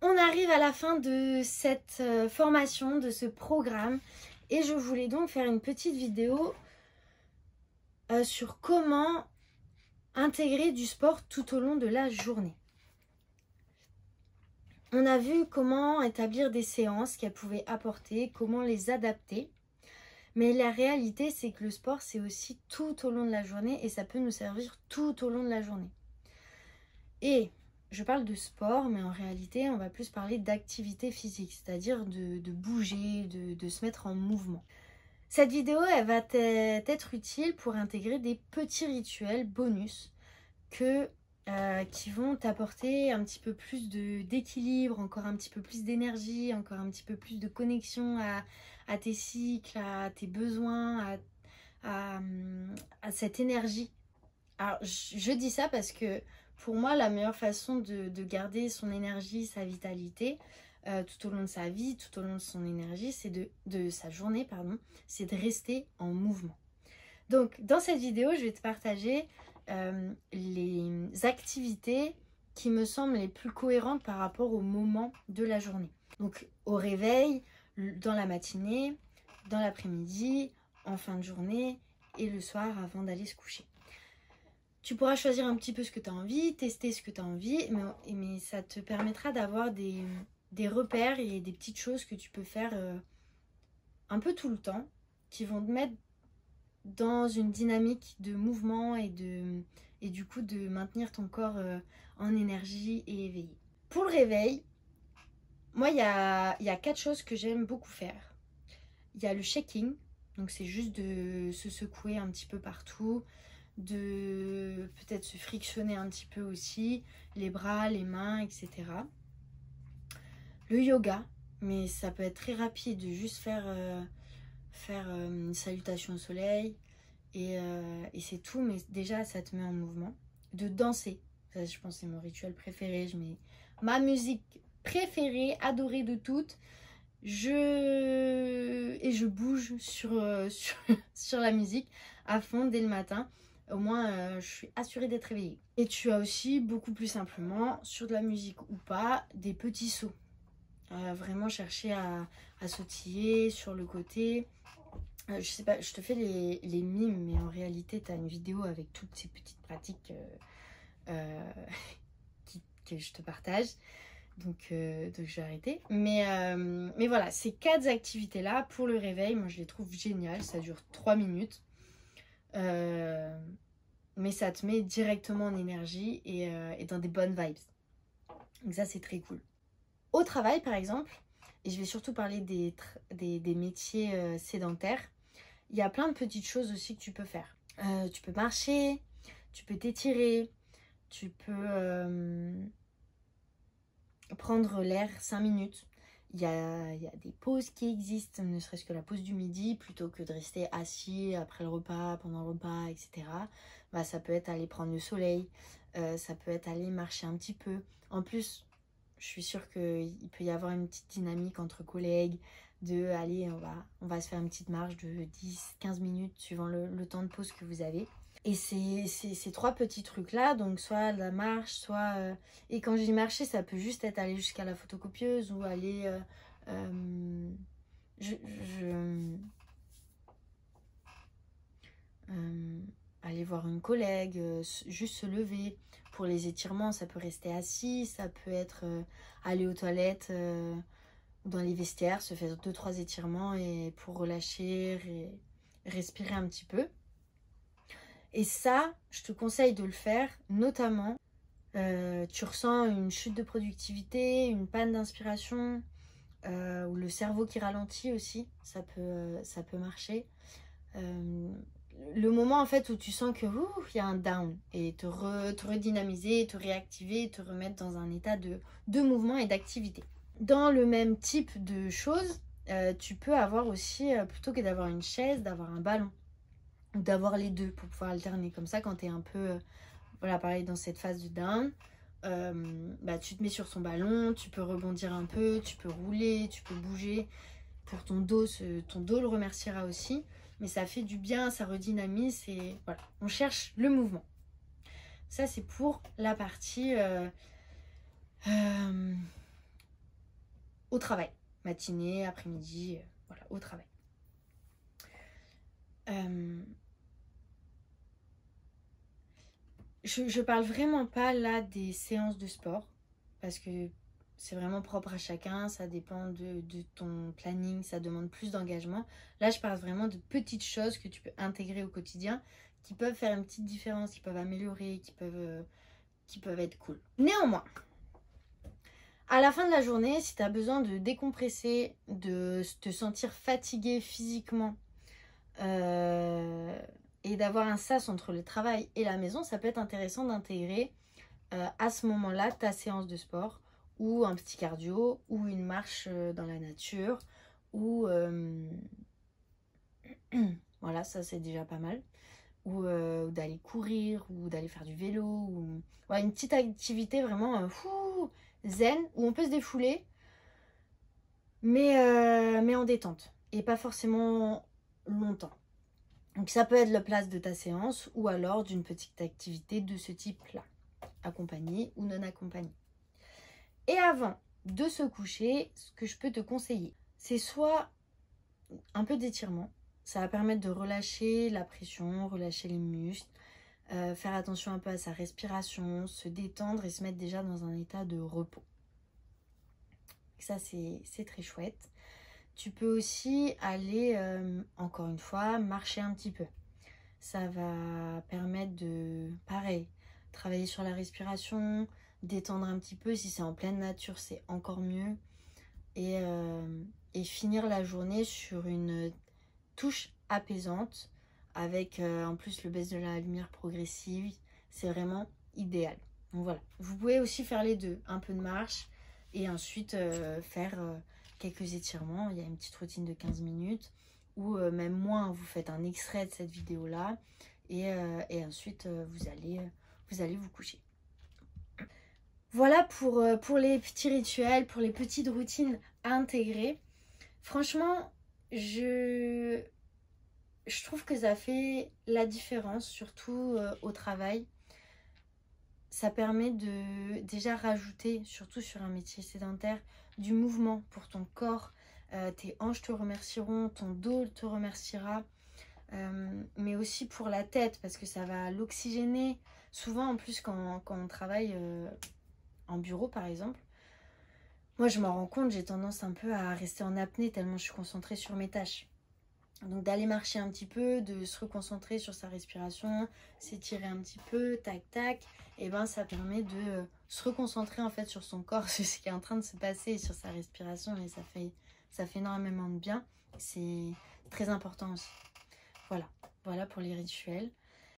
On arrive à la fin de cette formation, de ce programme, et je voulais donc faire une petite vidéo sur comment intégrer du sport tout au long de la journée. On a vu comment établir des séances qu'elles pouvaient apporter, comment les adapter. Mais la réalité, c'est que le sport, c'est aussi tout au long de la journée et ça peut nous servir tout au long de la journée. Et je parle de sport, mais en réalité, on va plus parler d'activité physique, c'est-à-dire de bouger, de se mettre en mouvement. Cette vidéo, elle va être utile pour intégrer des petits rituels bonus qui vont t'apporter un petit peu plus d'équilibre, encore un petit peu plus d'énergie, encore un petit peu plus de connexion à tes cycles, à tes besoins, à cette énergie. Alors, je dis ça parce que pour moi, la meilleure façon de garder son énergie, sa vitalité, tout au long de sa vie, tout au long de son énergie, c'est de sa journée, pardon, c'est de rester en mouvement. Donc, dans cette vidéo, je vais te partager les activités qui me semblent les plus cohérentes par rapport au moment de la journée. Donc, au réveil, dans la matinée, dans l'après-midi, en fin de journée et le soir avant d'aller se coucher. Tu pourras choisir un petit peu ce que tu as envie, tester ce que tu as envie, mais ça te permettra d'avoir des repères et des petites choses que tu peux faire un peu tout le temps, qui vont te mettre dans une dynamique de mouvement et du coup de maintenir ton corps en énergie et éveillé. Pour le réveil, moi il y a 4 choses que j'aime beaucoup faire. Il y a le shaking, donc c'est juste de se secouer un petit peu partout, de peut-être se frictionner un petit peu aussi, les bras, les mains, etc. Le yoga, mais ça peut être très rapide, de juste faire une salutation au soleil et c'est tout, mais déjà ça te met en mouvement. De danser, ça je pense c'est mon rituel préféré, je mets ma musique préférée, adorée de toutes, je bouge sur la musique à fond dès le matin. Au moins, je suis assurée d'être réveillée. Et tu as aussi, beaucoup plus simplement, sur de la musique ou pas, des petits sauts. Vraiment chercher à sautiller sur le côté. Je sais pas, je te fais les mimes, mais en réalité, tu as une vidéo avec toutes ces petites pratiques que je te partage. Donc je vais arrêter. Mais voilà, ces 4 activités-là, pour le réveil, moi je les trouve géniales. Ça dure 3 minutes. Mais ça te met directement en énergie et dans des bonnes vibes. Donc ça, c'est très cool. Au travail, par exemple, et je vais surtout parler des métiers sédentaires, il y a plein de petites choses aussi que tu peux faire. Tu peux marcher, tu peux t'étirer, tu peux prendre l'air 5 minutes. Il y a des pauses qui existent, ne serait-ce que la pause du midi, plutôt que de rester assis après le repas, pendant le repas, etc. Bah, ça peut être aller prendre le soleil, ça peut être aller marcher un petit peu. En plus, je suis sûre qu'il peut y avoir une petite dynamique entre collègues, de aller, on va se faire une petite marche de 10-15 minutes suivant le temps de pause que vous avez. Et ces 3 petits trucs-là, donc soit la marche, soit... et quand je dis marcher, ça peut juste être aller jusqu'à la photocopieuse ou aller... aller voir une collègue, juste se lever. Pour les étirements, ça peut rester assis, ça peut être aller aux toilettes dans les vestiaires, se faire 2-3 étirements et pour relâcher et respirer un petit peu. Et ça, je te conseille de le faire, notamment, tu ressens une chute de productivité, une panne d'inspiration, ou le cerveau qui ralentit aussi, ça peut marcher. Le moment en fait où tu sens que il y a un down, et te redynamiser, te réactiver, te remettre dans un état de mouvement et d'activité. Dans le même type de choses, tu peux avoir aussi, plutôt que d'avoir une chaise, d'avoir un ballon. Ou d'avoir les deux pour pouvoir alterner. Comme ça, quand tu es un peu, voilà, pareil, dans cette phase de down, tu te mets sur son ballon, tu peux rebondir un peu, tu peux rouler, tu peux bouger. Pour ton dos le remerciera aussi. Mais ça fait du bien, ça redynamise et voilà, on cherche le mouvement. Ça, c'est pour la partie au travail. Matinée, après-midi, voilà, au travail. Je parle vraiment pas là des séances de sport parce que c'est vraiment propre à chacun, ça dépend de ton planning, ça demande plus d'engagement. Là, je parle vraiment de petites choses que tu peux intégrer au quotidien qui peuvent faire une petite différence, qui peuvent améliorer, qui peuvent être cool. Néanmoins, à la fin de la journée, si tu as besoin de décompresser, de te sentir fatigué physiquement et d'avoir un sas entre le travail et la maison, ça peut être intéressant d'intégrer à ce moment-là ta séance de sport ou un petit cardio ou une marche dans la nature ou voilà, ça c'est déjà pas mal, ou d'aller courir ou d'aller faire du vélo ou voilà, une petite activité vraiment zen où on peut se défouler mais en détente et pas forcément longtemps. Donc ça peut être la place de ta séance ou alors d'une petite activité de ce type-là, accompagnée ou non accompagnée. Et avant de se coucher, ce que je peux te conseiller, c'est soit un peu d'étirement. Ça va permettre de relâcher la pression, relâcher les muscles, faire attention un peu à sa respiration, se détendre et se mettre déjà dans un état de repos. Ça, c'est très chouette. Tu peux aussi aller, encore une fois, marcher un petit peu. Ça va permettre de, pareil, travailler sur la respiration, détendre un petit peu. Si c'est en pleine nature, c'est encore mieux. Et finir la journée sur une touche apaisante avec en plus le baisse de la lumière progressive. C'est vraiment idéal. Donc voilà, vous pouvez aussi faire les deux, un peu de marche et ensuite faire quelques étirements. Il y a une petite routine de 15 minutes ou même moins, vous faites un extrait de cette vidéo là et ensuite vous allez vous coucher. Voilà pour les petits rituels, pour les petites routines à intégrer. Franchement, je trouve que ça fait la différence, surtout au travail. Ça permet de déjà rajouter, surtout sur un métier sédentaire, du mouvement pour ton corps. Tes hanches te remercieront, ton dos te remerciera. Mais aussi pour la tête, parce que ça va l'oxygéner. Souvent, en plus, quand on travaille en bureau, par exemple, moi, je m'en rends compte, j'ai tendance un peu à rester en apnée tellement je suis concentrée sur mes tâches. Donc d'aller marcher un petit peu, de se reconcentrer sur sa respiration, s'étirer un petit peu, tac tac, et ben ça permet de se reconcentrer en fait sur son corps, sur ce qui est en train de se passer, sur sa respiration, et ça fait énormément de bien. C'est très important aussi. Voilà pour les rituels.